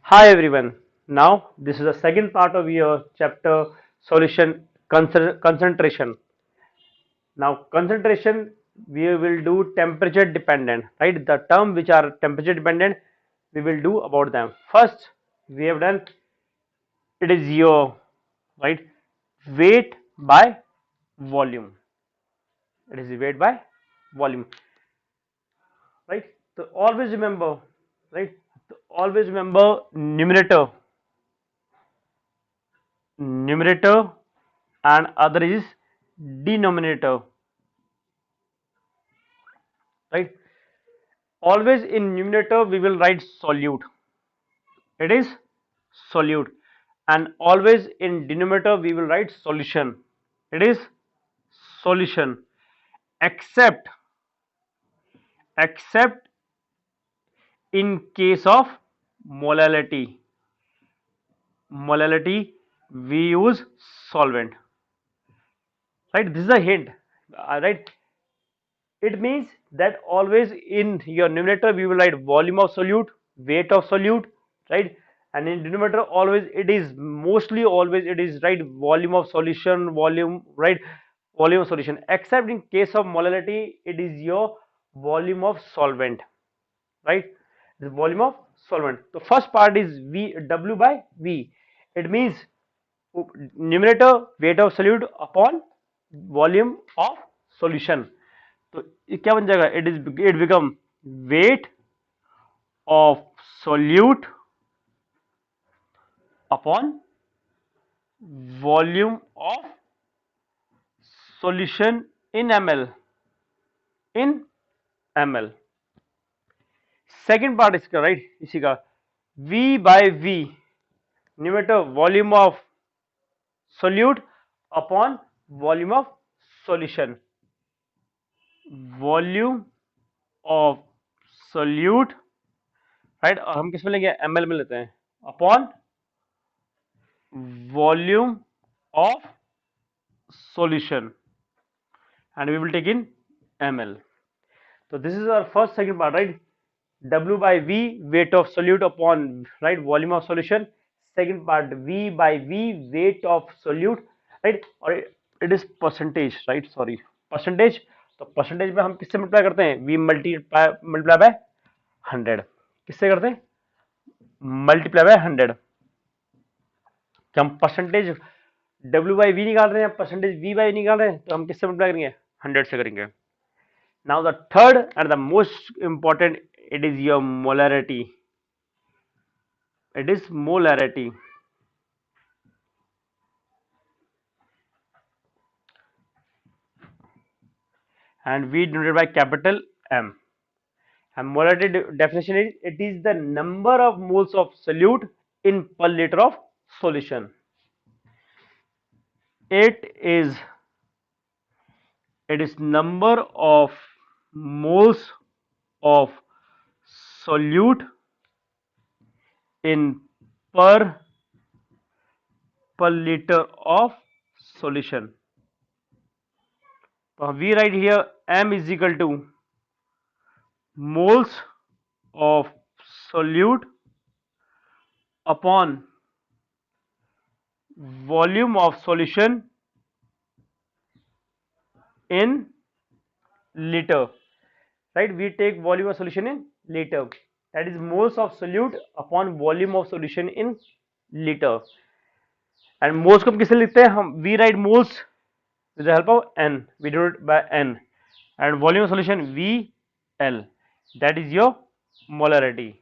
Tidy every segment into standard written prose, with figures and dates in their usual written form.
Hi everyone. Now this is the second part of your chapter solution concentration. Now concentration we will do temperature dependent, right? The term which are temperature dependent we will do about them. First we have done it is your right weight by volume. It is weight by volume, right? So always remember, right? So always remember numerator and other is denominator, right? Always in numerator we will write solute, it is solute, and always in denominator we will write solution, it is solution, except except in case of molality. Molality we use solvent, right? This is a hint, right? It means that always in your numerator we will write volume of solute, weight of solute, right? And in denominator always it is mostly always it is right volume of solution, volume, right? Volume of solution, except in case of molality it is your volume of solvent, right? The volume of solvent. The first part is V W by V. It means numerator weight of solute upon volume of solution. तो ये क्या बन जाएगा? It become weight of solute upon volume of solution in ml, in ml. Second part इसका right इसी का V by V, numerator volume of solute upon volume of solution, volume of solute, right? और हम किस में लेंगे? ml में लेते हैं, upon volume of solution, and we will take in ml. So this is our first second part, right? W by V, weight of solute upon, right, volume of solution. Second part V by V, weight of solute, right? और it is percentage, right? Sorry, percentage. तो percentage में हम किससे multiply करते हैं? V multiply by 100. किससे करते हैं? Multiply by 100. कि हम परसेंटेज W बाई V निकाल रहे हैं, परसेंटेज V बाई निकाल रहे हैं, तो हम किससे मल्टीप्लाई करेंगे? 100 से करेंगे. Now the third and the most important, it is your molarity. It is molarity. And we denoted by capital M. And molarity definition is it is the number of moles of solute in per liter of solution. It is number of moles of solute in per liter of solution. So we write here M is equal to moles of solute upon volume of solution in liter, right? We take volume of solution in liter, that is moles of solute upon volume of solution in liter. And moles को हम किससे लिखते हैं? हम we write moles with the help of n, we do it by n, and volume of solution VL, that is your molarity.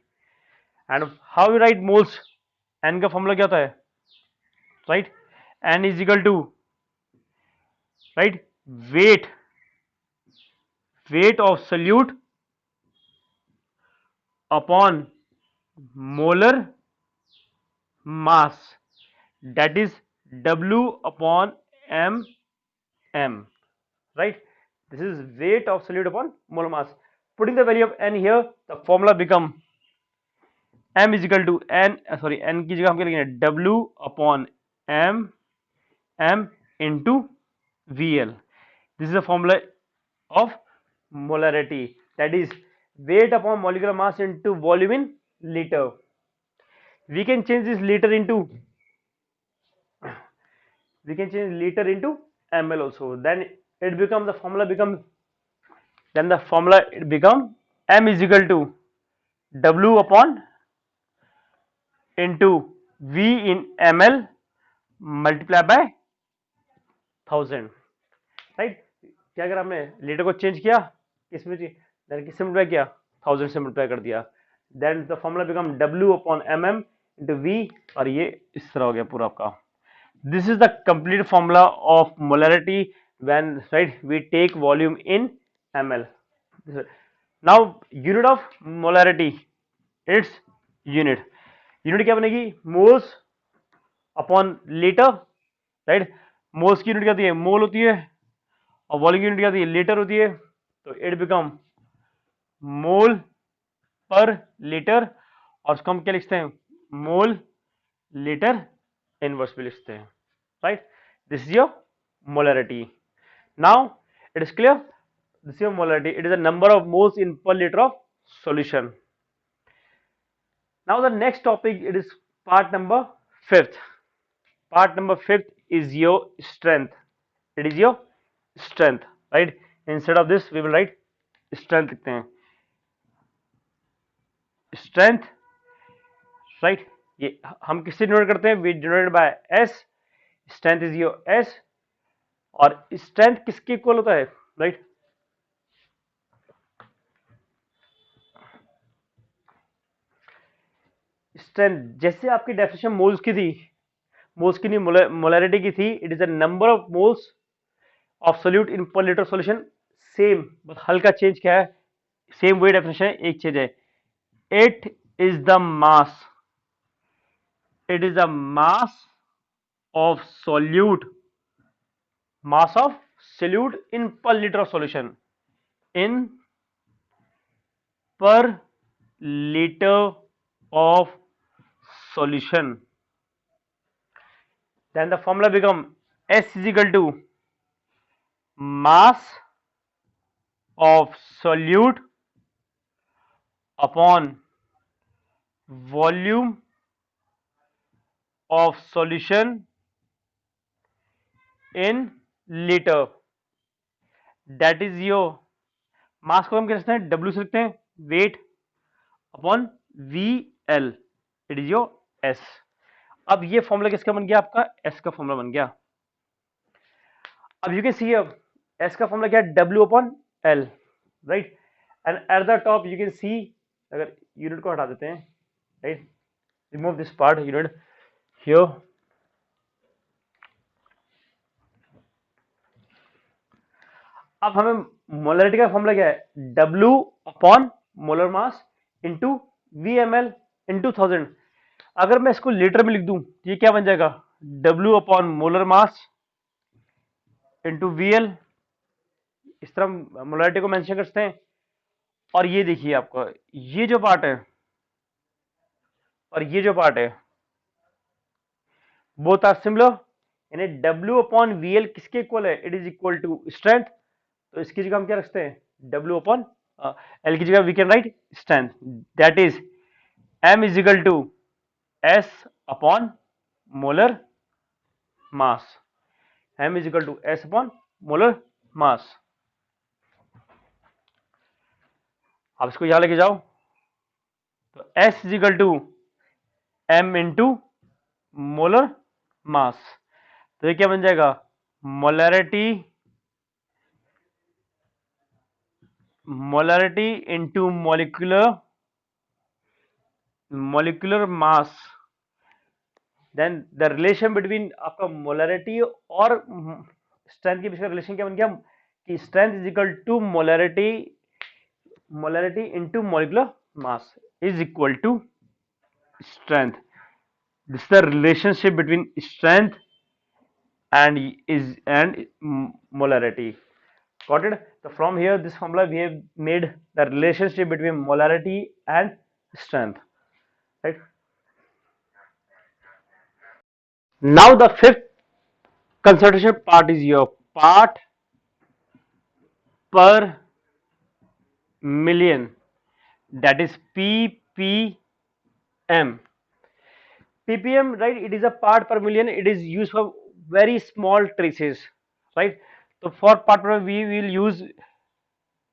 And how we write moles? n का formula क्या होता है? Right, n is equal to, right, weight of solute upon molar mass, that is W upon m, right? This is weight of solute upon molar mass. Putting the value of n here, the formula become m is equal to n, sorry, n की जगह हम क्या लिखेंगे? W upon m into VL. This is the formula of molarity, that is weight upon molecular mass into volume in liter. we can change this liter into ml also. Then it becomes the formula becomes then the formula it become m is equal to w upon into v in ml multiply by 1000, right. क्या अगर आपने litre को change किया किस में, then किससे multiply किया, 1000 से मल्टीप्लाई कर दिया, then the formula become w upon mm into v, और ये इस तरह हो गया पूरा आपका. This is the complete formula of molarity when, right, we take volume in ml. Now unit of molarity, its unit क्या बनेगी, moles upon litre, right. Moles की यूनिट क्या होती है, मोल होती है, और वॉल्यूम की यूनिट क्या होती है, लीटर होती है. तो इट बिकम मोल पर लीटर, और उसको हम क्या लिखते हैं, मोल लीटर इनवर्स भी लिखते हैं, right. This is your molarity. Now it is clear, this is your molarity, it is a number of moles in per liter of solution. Now the next topic, it is part number 5th. Part number 5th is your strength. It is your strength, right. Instead of this we will write strength लिखते हैं, strength, right. ये हम किससे denote करते हैं, we denote by S. strength is your S, और strength किसके equal होता है, राइट. स्ट्रेंथ जैसे आपकी डेफिनेशन मोल्स की थी, मोल्स की नहीं मोलैरिटी की थी, it is a number of moles of solute इन पर लीटर सॉल्यूशन. सेम, बस हल्का चेंज क्या है, सेम वही डेफिनेशन है, एक चेंज है. It is the mass, it is a mass of solute, mass of solute in per liter of solution, in per liter of solution. Then the formula become S is equal to mass of solute upon volume of solution in liter. That is your मास को हम क्या लिखते हैं, W से लिखते हैं, weight upon VL, it is your S. अब ये फॉर्मूला किसका बन गया, आपका S का फॉर्मूला बन गया. अब यू कैन सी अब S का फॉर्मूला क्या है, W upon L, right. And at the top you can see, अगर यूनिट को हटा देते हैं, right, remove this part unit here. अब हमें मोलरिटी का फॉर्मूला क्या है, W upon molar mass into VmL into 1000. अगर मैं इसको लीटर में लिख दूं तो ये क्या बन जाएगा, W upon molar mass into VL. इस तरह मोलरिटी को मेंशन करते हैं. और ये देखिए आपका ये जो पार्ट है और ये जो पार्ट है, बोथ आर सिमिलर, यानी W अपॉन VL किसके इक्वल है, it is equal to strength. तो इसकी जगह हम क्या रखते हैं, W अपॉन L की जगह we can write strength, that is M is equal to S upon molar mass. M is equal to S upon molar mass. आप इसको यहां लेके जाओ तो S is equal to M into molar mass. तो ये क्या बन जाएगा, molarity into molecular mass. Then the relation between आपका मोलरिटी और स्ट्रेंथ के बीच का रिलेशन क्या बन गया, कि strength is equal to molarity into molecular mass is equal to strength. This is the relationship between strength and molarity. Got it? So from here, this formula we have made the relationship between molarity and strength. Right? Now the 5th concentration part is your part per million, that is ppm. ppm, right? It is a part per million. It is used for very small traces, right? So for part per million, we will use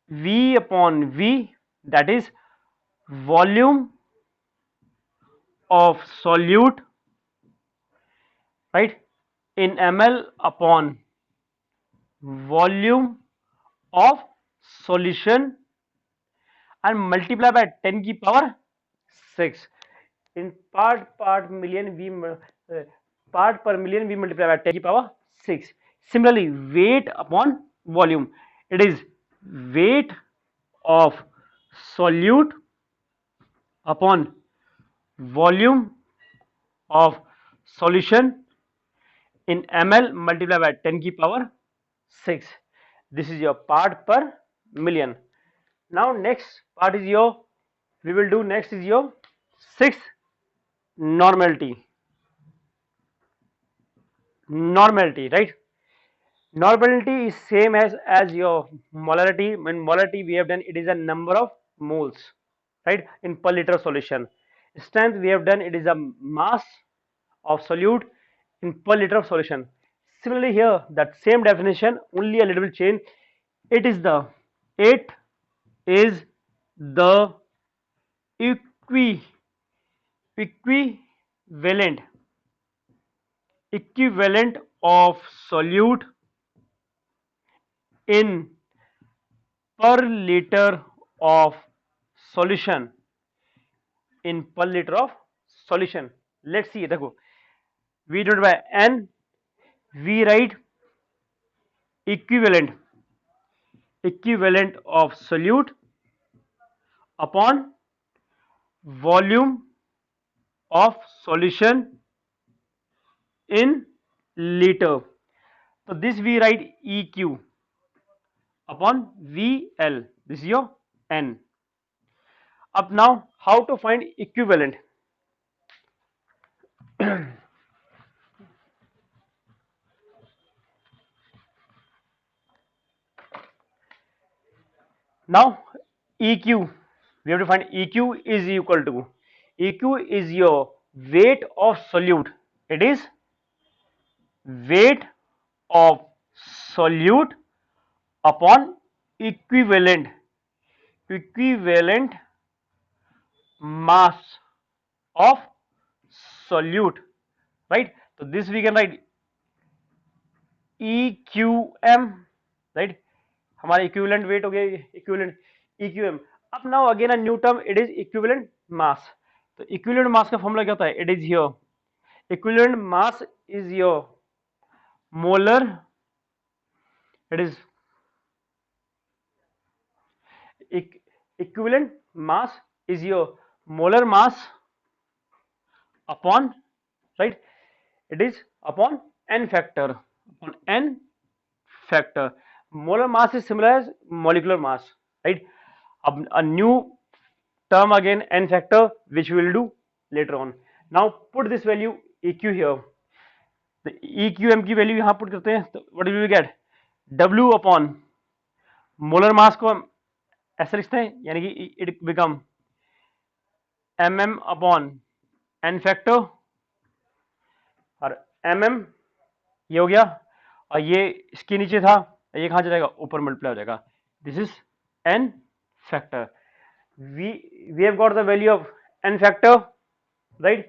V upon V, that is volume of solute, right, in ml upon volume of solution, and multiply by 10 की power 6. In part million we part per million we multiply by 10 की power 6. Similarly, weight upon volume, it is weight of solute upon volume of solution in ml multiply by 10 की power 6. This is your part per million. Now next part is your, we will do next is your sixth, normality. Normality, right? Normality is same as your molarity. When molarity we have done, it is a number of moles, right, in per liter solution. Strength we have done, it is a mass of solute in per liter of solution. Similarly here, that same definition, only a little bit change. It is the equi equivalent of solute in per liter of solution, in per liter of solution. Let's see, देखो, V divided by N, we write equivalent of solute upon volume of solution in liter. So this we write EQ upon VL. This is your N. Up now, how to find equivalent? Now EQ, we have to find EQ is equal to, EQ is your weight of solute. It is weight of solute upon equivalent mass of solute, right? So this we can write EQM, right? हमारा equivalent weight हो गया, equivalent EQM. अब now again a new term, it is equivalent mass. तो equivalent mass का formula क्या होता है? It is here, equivalent mass is your molar, it is equivalent mass is your molar mass upon, right, it is upon n factor, upon n factor. Molar mass is similar as molecular mass, right? A new term again, n factor, which we will do later on. Now put this value eq here, the eqm की value यहाँ put करते हैं, तो what will we get? W upon molar mass को हम ऐसे लिखते हैं, यानी कि it become mm upon n factor, और mm ये हो गया, और ये इसके नीचे था, ये कहाँ जाएगा? ऊपर मल्टीप्लाई हो जाएगा. This is n factor. we have got the value of n factor, right?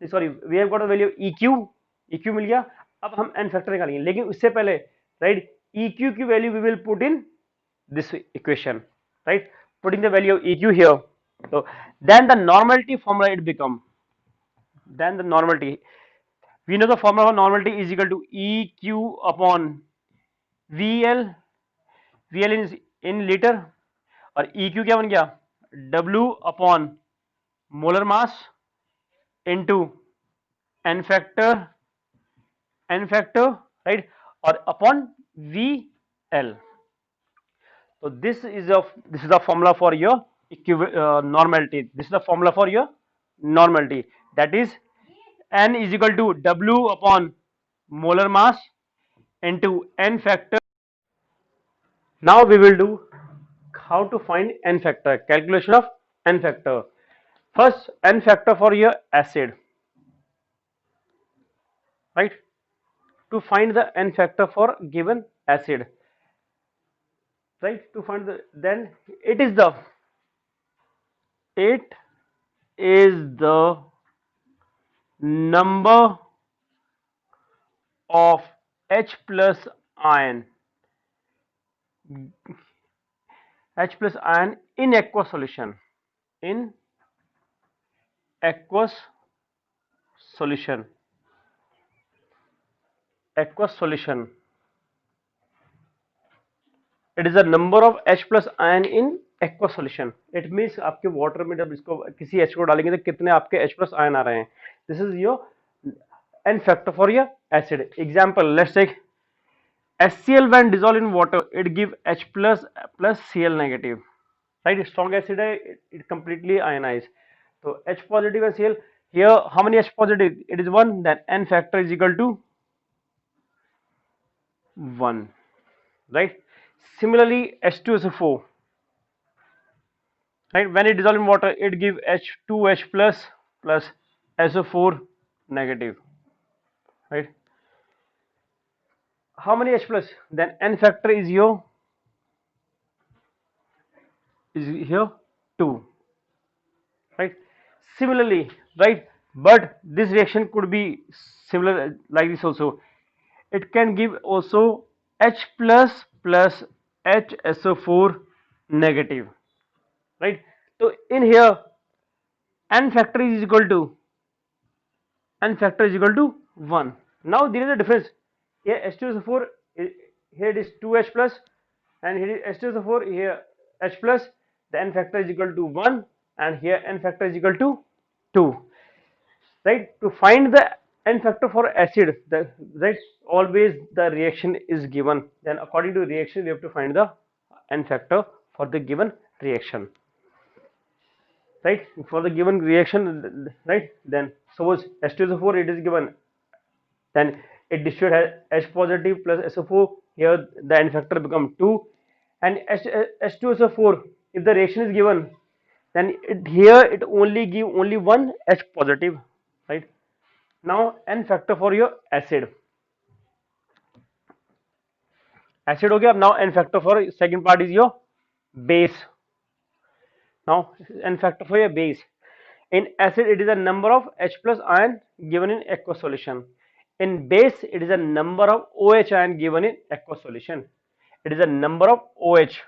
Sorry, we have got the value of eq मिल गया. अब हम n फैक्टर निकालेंगे, लेकिन उससे पहले, right, eq की value we will put in this equation, right? Putting the value of eq here, so then the normality formula it become, then the normality, we know the formula of normality is equal to eq upon vl, vl is in liter, और eq क्या बन गया? W upon molar mass into n factor, right, or upon VL. So this is the formula for your normality. This is the formula for your normality. That is n is equal to W upon molar mass into n factor. Now we will do how to find n factor, calculation of n factor. First, n factor for your acid. right? To find the n factor for given acid, right? To find the, then it is the number of H plus ion in aqueous solution, in aqueous solution aqueous solution it is the number of H plus ion in aqueous solution. It means आपके water में जब इसको किसी H को डालेंगे तो कितने आपके H plus ion आ रहे हैं. This is your n factor for your acid. Example, let's take HCl when dissolved in water, it give H plus plus Cl negative, right? Strong acid है, it completely ionized. So H positive and Cl, here how many H positive? It is 1, then n factor is equal to 1, right? Similarly H2SO4, right? When it dissolved in water, it give H2H plus plus SO4 negative, right? How many H plus? Then n factor is your is here 2, right? Similarly, right? But this reaction could be similar like this also. It can give also H plus plus HSO4 negative, right? So in here n factor is equal to 1. Now there is a difference. Here H2SO4, here it is 2H plus, and here is H2SO4, here H plus. The n factor is equal to 1, and here n factor is equal to 2. Right? To find the n factor for acid, the right, always the reaction is given. Then according to reaction, we have to find the n factor for the given reaction. Right, for the given reaction, right? Then suppose H2SO4 it is given, then it should have H positive plus SO4. Here the n factor become 2, and H2SO4, if the reaction is given, then here it only give only one H positive, right? Now n factor for your acid हो गया. Now n factor for second part is your base. Now n factor for your base. In acid, it is a number of H plus ion given in aqueous solution. In base, it is a number of OH ion given in aqueous solution. It is a number of OH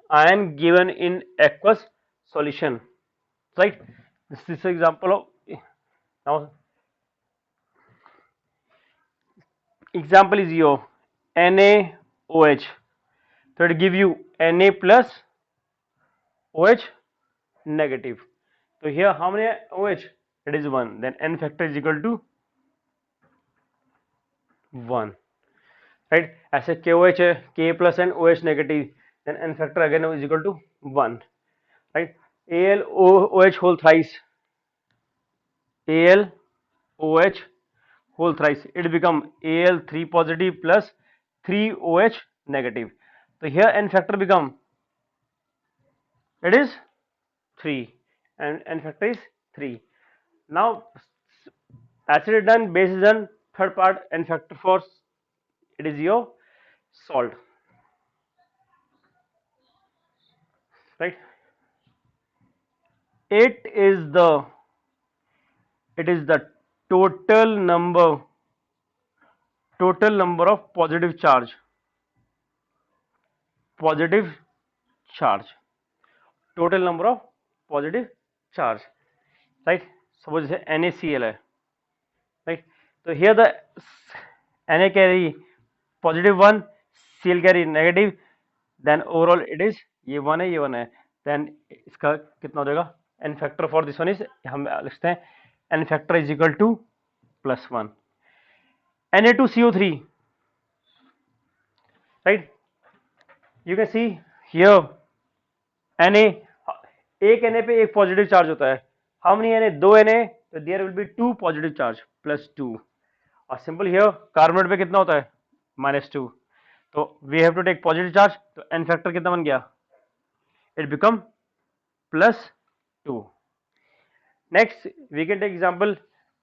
ion given in aqueous solution. Right? This is an example of. Now, example is your NaOH. So it give you Na plus OH negative. So here how many OH? It is 1. Then n factor is equal to 1. Right? ऐसे KOH है, Ka plus and OH negative. Then n factor again is equal to 1. Right? AlOH whole thrice. AlOH whole thrice. It become Al3 positive plus 3OH negative. So here n factor become, it is 3, and n factor is 3. Now acid is done, base is done. Third part, n factor for it is your salt, right? It is the total number of positive charge total number of positive charge, right? Suppose NaCl है, right? So here the Na carry positive 1, Cl carry negative, then overall it is ये 1 है, ये 1 है. Then इसका कितना हो जाएगा? n factor for this one is, हम लिखते हैं n factor is equal to plus 1. Na2CO3, right? You can see here Na, एक Na पे एक पॉजिटिव चार्ज होता है. How many Na? 2 Na, तो there will be 2 positive charge plus 2. और सिंपल हियर कार्बोनेट पे कितना होता है? -2. तो we have to take positive charge, तो n फैक्टर कितना बन गया? It become +2. Next we can take example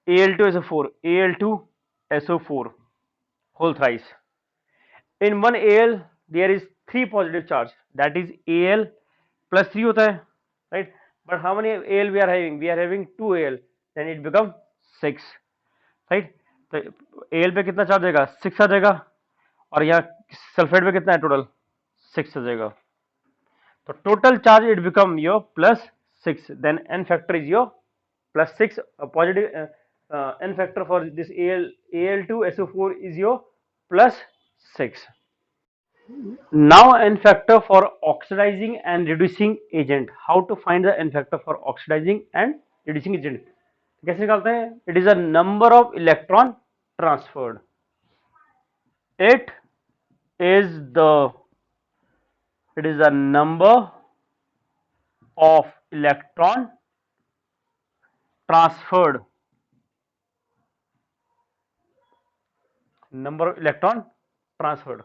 Al2SO4, Al2SO4 whole thrice. In one Al there is 3 positive charge, that is Al plus 3 होता है, right? But how many Al we are having? We are having 2 Al, then it become 6, right? तो Al पे कितना charge आएगा? 6 आ जाएगा, और यहाँ sulphate पे कितना है टोटल? 6 आ जाएगा. तो total charge it become your plus 6, then n factor is your plus 6, positive n factor for this Al2SO4 is your plus 6. Now n factor for oxidizing and reducing agent. How to find the n factor for oxidizing and reducing agent? कैसे निकालते हैं? It is a number of electron transferred. It is a number of electron transferred. Number of electron transferred.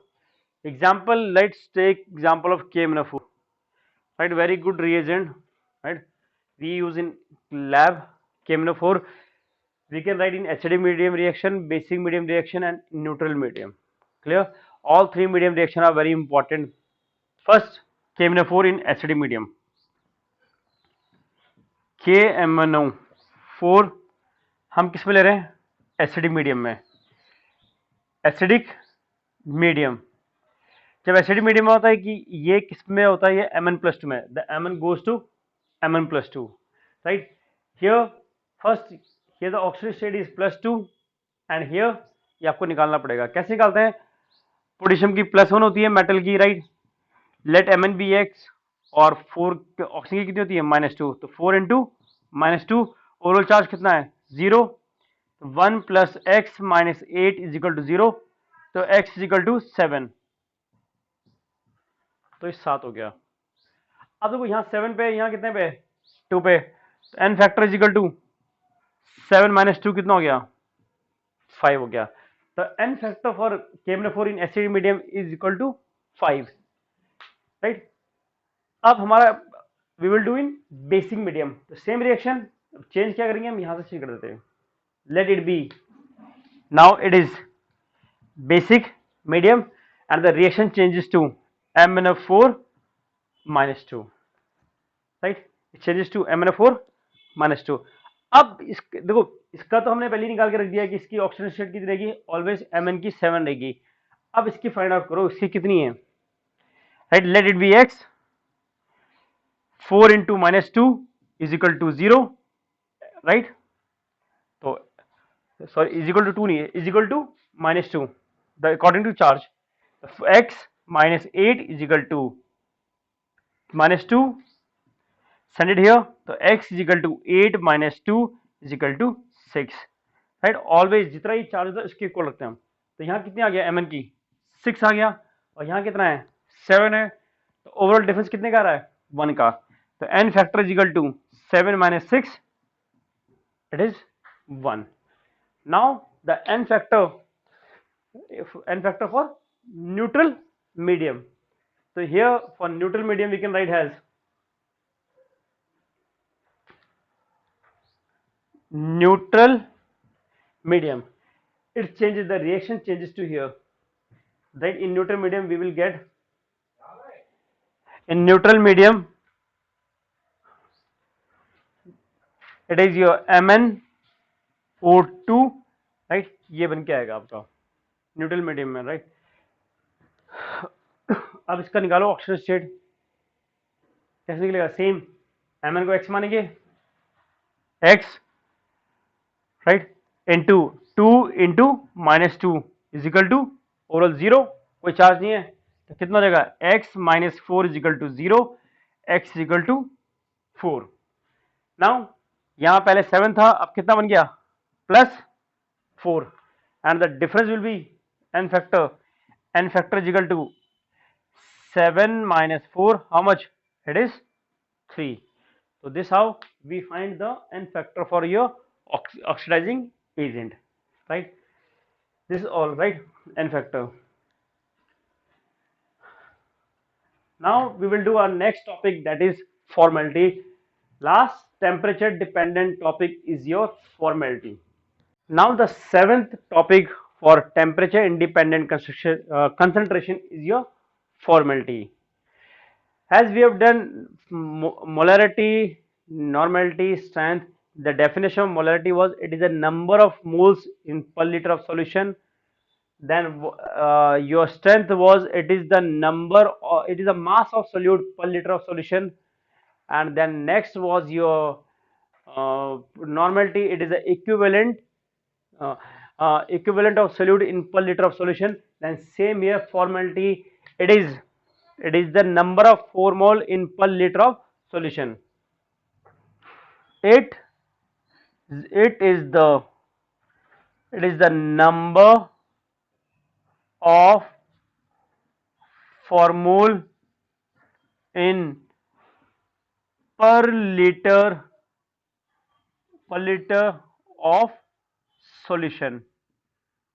Example, let's take example of KMnO4, right? Very good reagent, right? We use in lab KMnO4. We can write in acidic medium reaction, basic medium reaction, and neutral medium. Clear? All three medium reaction are very important. First, KMnO4 in acidic medium. KMnO4 हम किस में ले रहे हैं? Acidic medium में. Acidic medium, जब acidic medium में होता है कि ये किस में होता है? ये Mn+2 में. The Mn goes to Mn+2, right? Here first, here the oxidation state is +2 and here ये आपको निकालना पड़ेगा. कैसे निकालते हैं? पोटेशियम की +1 होती है मेटल की, right? Let Mn be x, और 4 ऑक्सीजन की कितनी होती है? -2. तो 4 इंटू -2, ओवरऑल चार्ज कितना है? 0. 1 + x - 8 = 0. तो x = 7. तो ये 7 हो गया. अब देखो यहाँ 7 पे, यहाँ कितने पे? 2 पे. n फैक्टर इजिकल टू 7 - 2 कितना हो गया? 5 हो गया. तो n factor for KMnO4 in acidic medium is equal to 5, right? अब हमारा we will do in basic medium. तो सेम रिएक्शन, चेंज क्या करेंगे हम? यहाँ से चेंज कर देते हैं. Let it be, now it is basic medium and the reaction changes to MnO4 -2, right? It changes to MnO4 -2. अब देखो, इसका तो हमने पहले निकाल के रख दिया कि इसकी ऑक्सीडेशन स्टेट कितनी रहेगी? ऑलवेज Mn की 7 रहेगी. अब इसकी फाइंड आउट करो, इसकी कितनी है, right? Let it be x. 4 × -2 = 0, right? तो सॉरी, इज इक्वल टू 2 नहीं है, is equal to -2 according to charge. X - 8 = -2. Send it here. तो x = 8 - 2 = 6, राइट? ऑलवेज जितना ही चार्ज होता है उसके इक्वल रखते हैं हम. तो यहाँ कितने आ गया? Mn की 6 आ गया, और यहाँ कितना है? 7 है. तो ओवरऑल डिफरेंस कितने का आ रहा है? 1 का. तो n factor = 7 - 6, it is 1. Now the n factor for neutral medium. So here for neutral medium we can write as neutral medium. It changes, the reaction changes to here, right? In neutral medium we will get, in neutral medium it is your MnO2, right? ये बन के आएगा आपका neutral medium में, right? अब इसका निकालो oxidation state. कैसे निकलेगा? सेम, Mn को x मानेंगे, x, राइट, इंटू 2 × -2 = ओवरऑल 0, कोई चार्ज नहीं है. तो कितना हो जाएगा? x - 4 = 0, x = 4. नाउ यहाँ पहले 7 था, अब कितना बन गया? +4. And the difference will be n factor. n factor = 7 - 4, how much? It is 3. So this how we find the n factor for your oxidizing agent, right? This is all, right? N factor. Now we will do our next topic, that is formality. Last temperature dependent topic is your formality. Now the seventh topic for temperature independent concentration is your formality. As we have done molarity, normality, strength, the definition of molarity was it is a number of moles in per liter of solution. Then your strength was it is the number, or it is the mass of solute per liter of solution. And then next was your normality, it is the uh, equivalent of solute in per liter of solution. Then same here formality, it is the number of 4 mole in per liter of solution. it it is the it is the number of formule in per liter of solution.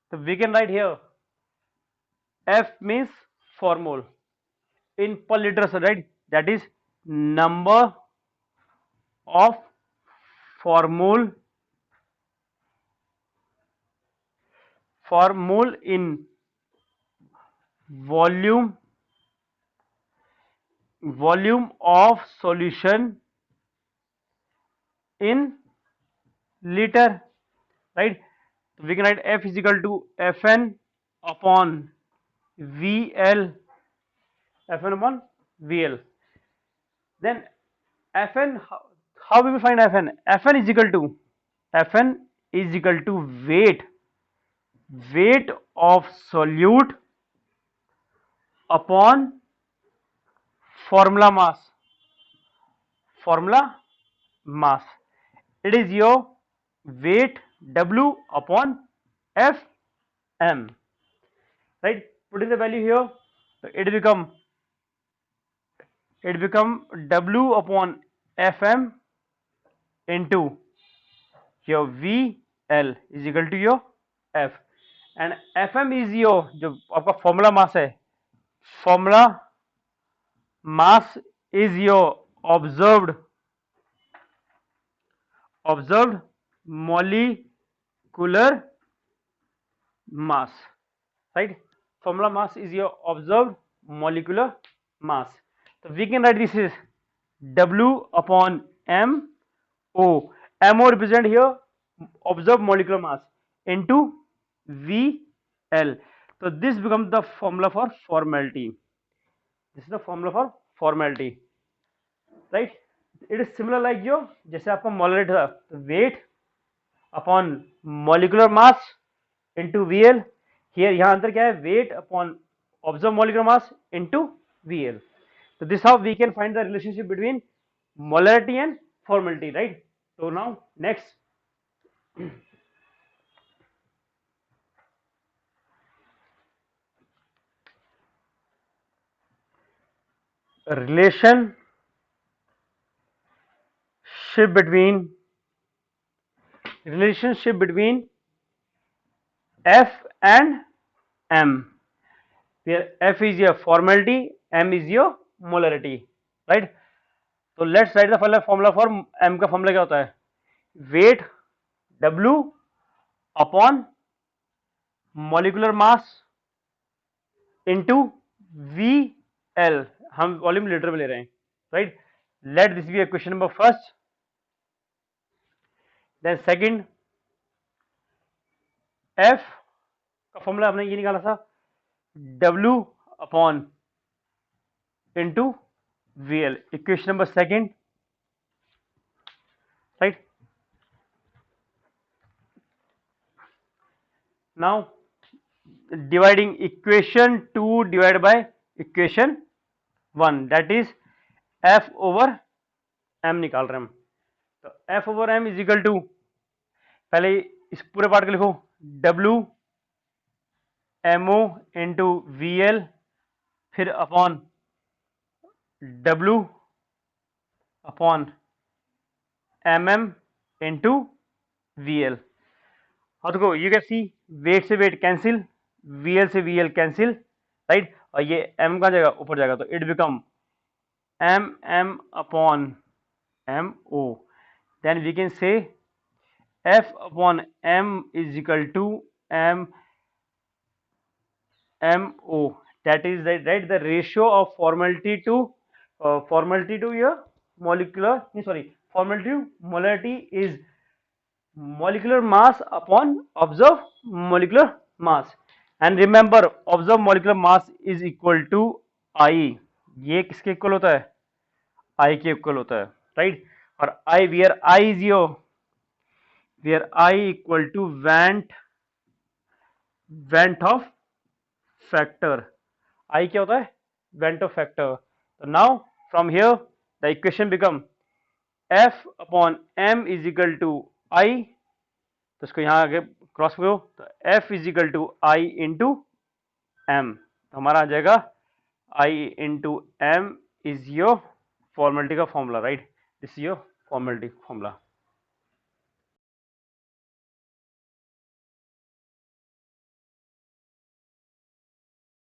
So we can write here F means formule in per liter, right? That is number of formule in volume of solution in liter, right? So we can write F is equal to Fn upon VL, Fn upon VL. Then Fn, how we will find Fn? Fn is equal to weight of solute upon formula mass. It is your weight W upon Fm, right? Putting the value here, it become W upon Fm into your VL is equal to your F, and Fm is your जो आपका formula mass है, formula mass is your observed molecular mass, right? Formula mass is your observed molecular mass. So we can write this is W upon MO. MO represent here observed molecular mass into VL. So this becomes the formula for formality. This is the formula for formality, right? It is similar like जो जैसे आपका molarity था, weight upon molecular mass into VL. Here यहाँ अंतर क्या है? Weight upon observed molecular mass into VL. So this is how we can find the relationship between molarity and formality, right? So now next, relationship between F and M, where F is your formality, M is your molarity, right? So let's write the formula for M का formula क्या होता है? Weight W upon molecular mass into VL. हम volume litre में ले रहे हैं, right? Let this be a question number first. Then second, F का फॉर्मूला हमने ये निकाला था W upon into VL. Equation number second, right? Now dividing equation 2 divided by equation 1, that is F over M निकाल रहे हैं हम. तो F over M is equal to, पहले इस पूरे पार्ट को लिखो W MO into VL, फिर upon W upon mm into VL. और देखो you can see weight से weight cancel, VL से VL cancel, right? और ये m का जगह ऊपर जाएगा तो it become mm upon mo. Then we can say F upon M is equal to MO, that is right, the ratio of formality to your molecular, sorry, formality to molarity is molecular mass upon observed molecular mass. And remember, observed molecular mass is equal to I. ये किसके equal होता है? I के equal होता है, right? और I, where I equal to Van't of factor. I क्या होता है? Van't of factor. So now from here the equation become F upon M is equal to I, तो इसको यहाँ आगे क्रॉस करो तो F is equal to I into M, तो हमारा आ जाएगा I into M is your formality का formula, right? This is your formality formula.